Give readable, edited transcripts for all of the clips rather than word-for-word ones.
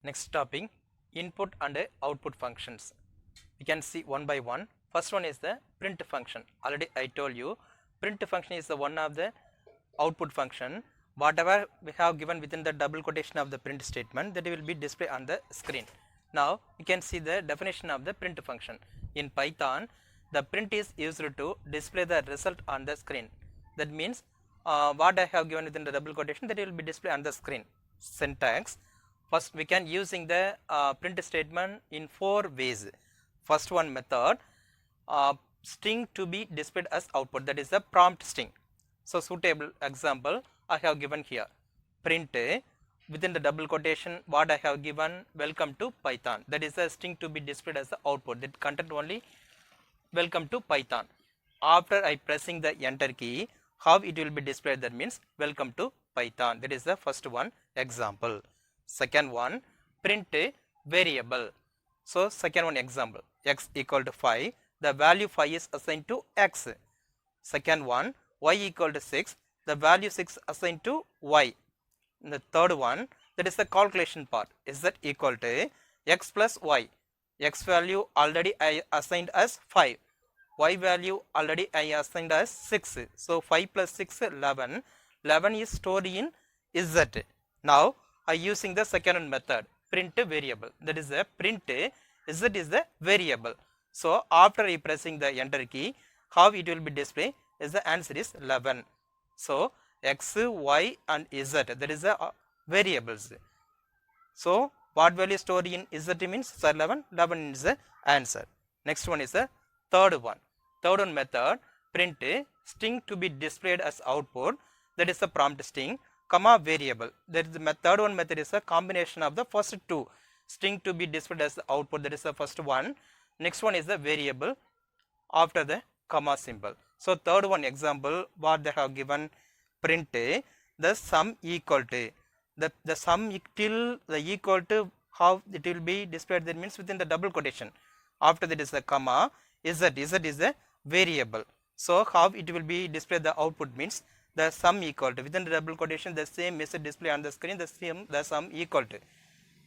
Next topic, input and output functions. We can see one by one. First one is the print function. Already I told you, print function is the one of the output function. Whatever we have given within the double quotation of the print statement, that will be displayed on the screen. Now you can see the definition of the print function. In Python, the print is used to display the result on the screen. That means what I have given within the double quotation, that will be displayed on the screen. Syntax. First we can using the print statement in 4 ways. First one method, string to be displayed as output, that is the prompt string. So suitable example I have given here. Print within the double quotation what I have given, welcome to Python, that is a string to be displayed as the output, that content only welcome to Python. After I pressing the enter key, how it will be displayed, that means welcome to Python. That is the first one example. Second one, print variable. So second one example, x equal to 5, the value 5 is assigned to x. Second one, y equal to 6, the value 6 assigned to y. And the third one, that is the calculation part, is that equal to x plus y. X value already I assigned as 5, y value already I assigned as 6. So 5 plus 6, 11. 11 is stored in z. Now I using the second method, print variable, that is the print z is the variable. So after I pressing the enter key, how it will be displayed is the answer is 11. So x, y and z, that is the variables. So what value stored in z means 11, 11 is the answer. Next one is the third one. Third one method, print string to be displayed as output, that is the prompt string, comma variable. That is the third one method is a combination of the first two, string to be displayed as the output, that is the first one. Next one is the variable after the comma symbol. So third one example what they have given, print the sum equal to, the sum till the equal to, how it will be displayed, that means within the double quotation. After that is the comma, z is the variable. So how it will be displayed, the output means the sum equal to, within the double quotation the same message display on the screen, the sum equal to.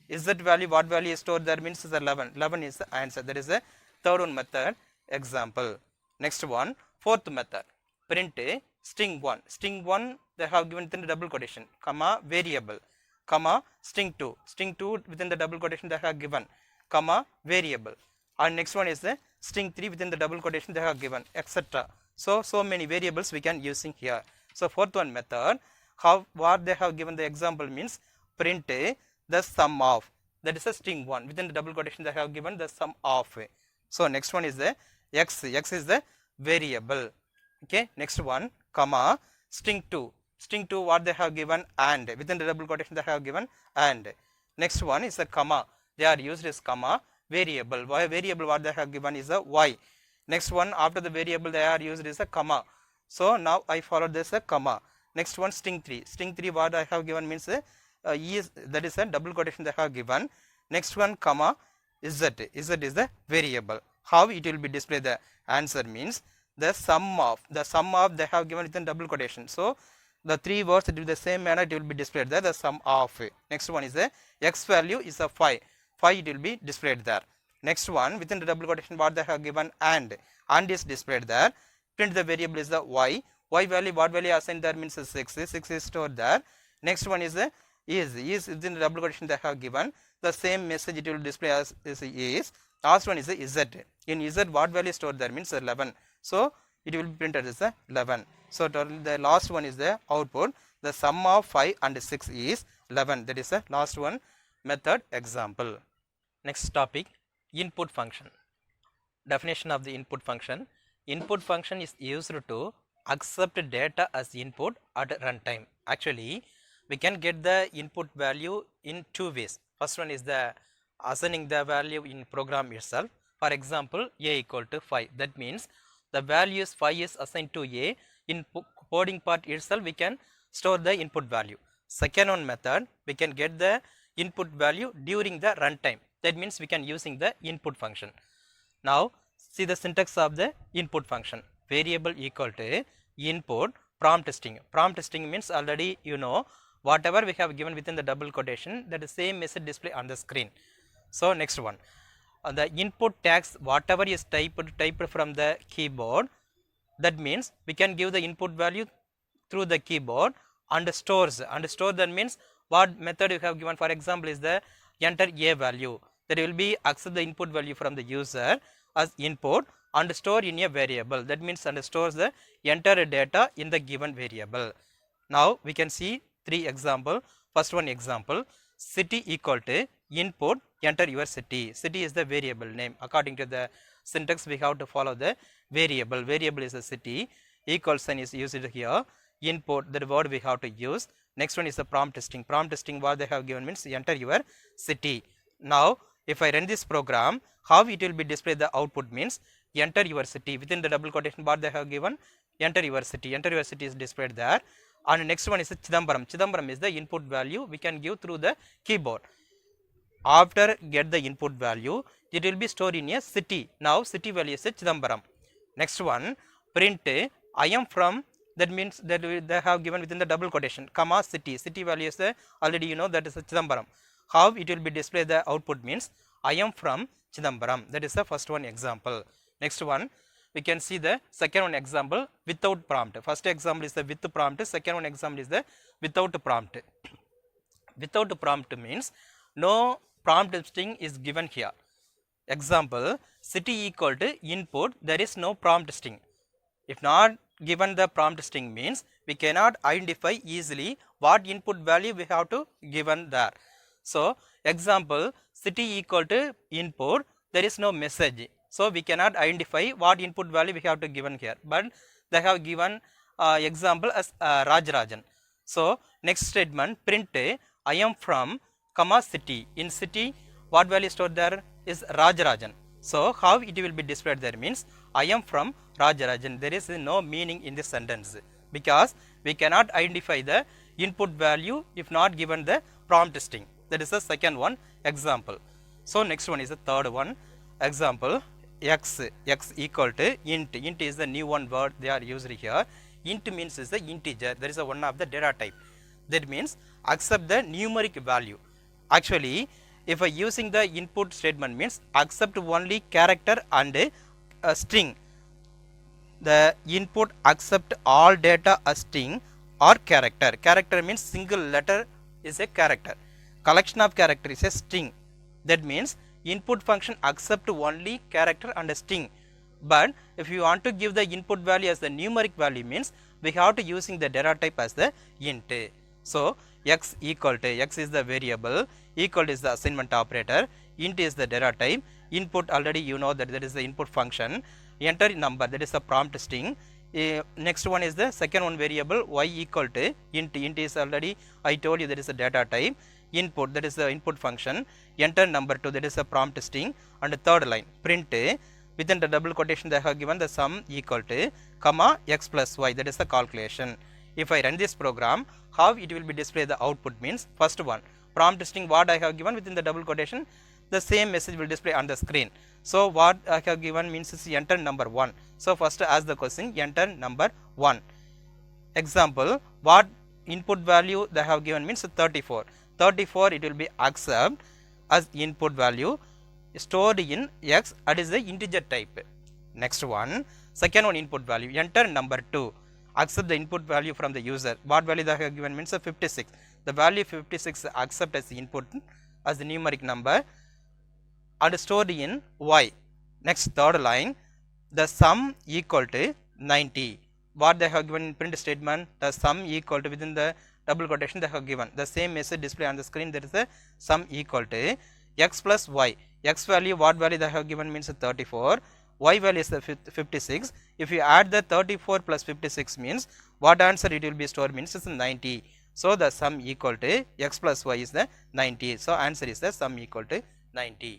Is that value, what value is stored there means is 11. 11 is the answer. That is the third one method example. Next one, fourth method, print string 1. String 1 they have given within the double quotation, comma variable, comma string 2. String 2 within the double quotation they have given, comma variable. And next one is the string 3 within the double quotation they have given, etc. So many variables we can using here. So fourth one method, how what they have given the example means print the sum of, that is a string 1 within the double quotation they have given the sum of. So next one is the x is the variable. Okay, next one, comma string 2. String 2 what they have given, and within the double quotation they have given and. Next one is a comma, they are used as comma variable. Why variable what they have given is a y. Next one after the variable they are used is a comma. So now I follow this a comma. Next one string 3. String 3 what I have given means is, that is a double quotation they have given. Next one comma z is the variable. How it will be displayed, the answer means the sum of they have given within double quotation. So the three words it will be the same manner, it will be displayed there, the sum of. Next one is the x value is a 5. 5 it will be displayed there. Next one within the double quotation what they have given, and is displayed there. Print the variable is the y. Y value, what value assigned there means 6. 6 is stored there. Next one is the is within the double quotation they have given, the same message it will display as is. Last one is the z. In z what value stored there means 11. So it will be printed as 11. So the last one is the output, the sum of 5 and 6 is 11. That is the last one method example. Next topic, input function. Definition of the input function. Input function is used to accept data as input at runtime. Actually we can get the input value in two ways. First one is the assigning the value in program itself. For example, a equal to 5, that means the values 5 is assigned to a. In coding part itself we can store the input value. Second one method, we can get the input value during the runtime, that means we can using the input function. Now see the syntax of the input function, variable equal to input prompt string. Prompt string means already you know whatever we have given within the double quotation, that is same message display on the screen. So next one, the input tags whatever is typed from the keyboard, that means we can give the input value through the keyboard and stores, and store that means what method you have given. For example, is the enter a value, that will be accept the input value from the user as input and store in a variable, that means and stores the enter data in the given variable. Now we can see three example. First one example, city equal to input enter your city. City is the variable name. According to the syntax, we have to follow the variable. Variable is a city. Equal sign is used here. Input, that word we have to use. Next one is the prompt testing. Prompt testing, what they have given means enter your city. Now if I run this program, how it will be displayed the output means enter your city. Within the double quotation bar they have given enter your city. Enter your city is displayed there. And next one is the Chidambaram. Chidambaram is the input value we can give through the keyboard. After get the input value, it will be stored in a city. Now city value is a Chidambaram. Next one, print I am from, that means that they have given within the double quotation, comma city. City value is already you know that is a Chidambaram. How it will be displayed the output means I am from Chidambaram. That is the first one example. Next one, we can see the second one example without prompt. First example is the with prompt. Second one example is the without prompt. Without prompt means no prompt string is given here. Example, city equal to input, there is no prompt string. If not given the prompt string means we cannot identify easily what input value we have to given there. So example, city equal to input, there is no message, so we cannot identify what input value we have to given here, but they have given example as Rajarajan. So next statement, print I am from comma city. In city what value stored there is Rajarajan. So how it will be displayed there means I am from Rajarajan. There is no meaning in this sentence because we cannot identify the input value if not given the prompt string. That is the second one example. So next one is the third one example, x equal to int. Int is the new one word they are used here. Int means is the integer, there is a one of the data type. That means accept the numeric value. Actually if I using the input statement means accept only character and a string. The input accept all data as string or character. Character means single letter is a character. Collection of character is a string. That means input function accept only character and a string. But if you want to give the input value as the numeric value means we have to using the data type as the int. So x equal to, x is the variable, equal is the assignment operator, int is the data type, input already you know that is the input function, enter number, that is the prompt string. Next one is the second one variable y equal to int. Int is already I told you that is the data type. Input, that is the input function, enter number 2, that is the prompt string. And the third line, print within the double quotation they have given the sum equal to comma x plus y, that is the calculation. If I run this program, how it will be displayed the output means first one, prompt string what I have given within the double quotation, the same message will display on the screen. So what I have given means is enter number 1. So first ask the question, enter number 1. Example, what input value they have given means 34. 34 it will be accept as input value stored in x, that is the integer type. Next one, second one input value, enter number 2. Accept the input value from the user. What value they have given means 56. The value 56 accept as the input as the numeric number and stored in y. Next third line, the sum equal to 90. What they have given in print statement, the sum equal to within the double quotation they have given the same message display on the screen, there is a sum equal to x plus y. X value what value they have given means 34, y value is the 56. If you add the 34 plus 56 means what answer it will be stored means is 90. So the sum equal to x plus y is the 90. So answer is the sum equal to 90.